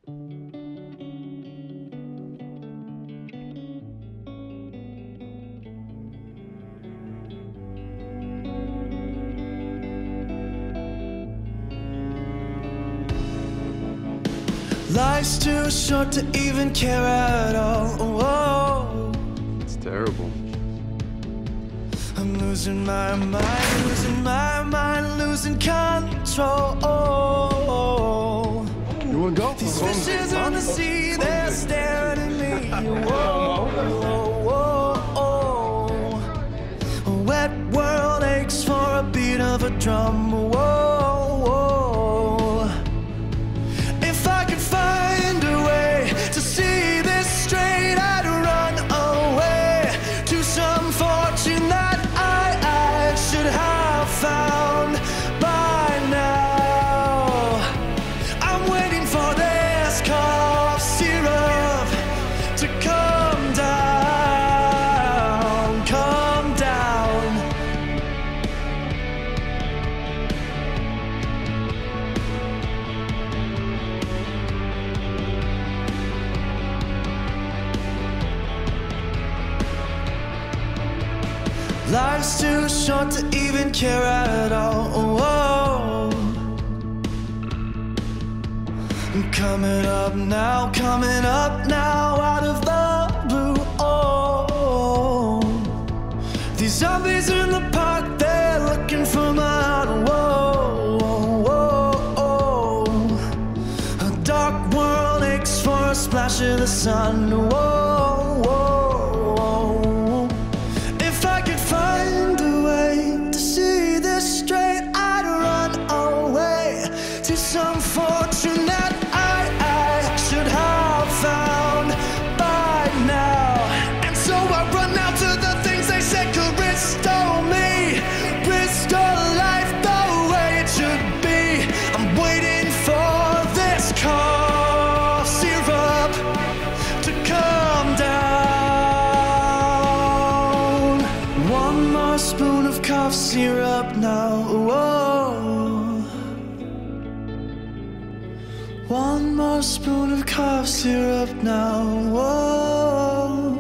Life's too short to even care at all. Whoa. It's terrible. I'm losing my mind, losing my mind, losing control. You wanna go? These fishes on the sea, they're staring at me. Whoa, whoa, whoa. A wet world aches for a beat of a drum. Whoa, whoa. If I could find a way to see this straight, I'd run away to some fortune that I should have found by now. I'm waiting for this cough syrup to come down, come down. Life's too short to even care at all. Whoa. I'm coming up now, out of the blue. Oh, these zombies in the park, they're looking for my heart. Whoa, whoa, whoa. A dark world aches for a splash of the sun. Whoa, whoa. If I could find a way to see this straight, I'd run away to some fortune that I should have found by now. And so I run out to the things they said could restore me, restore life the way it should be. I'm waiting for this cough syrup to come down. One more spoon of cough syrup now. Whoa. One more spoon of cough syrup now. Whoa.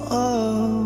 Oh.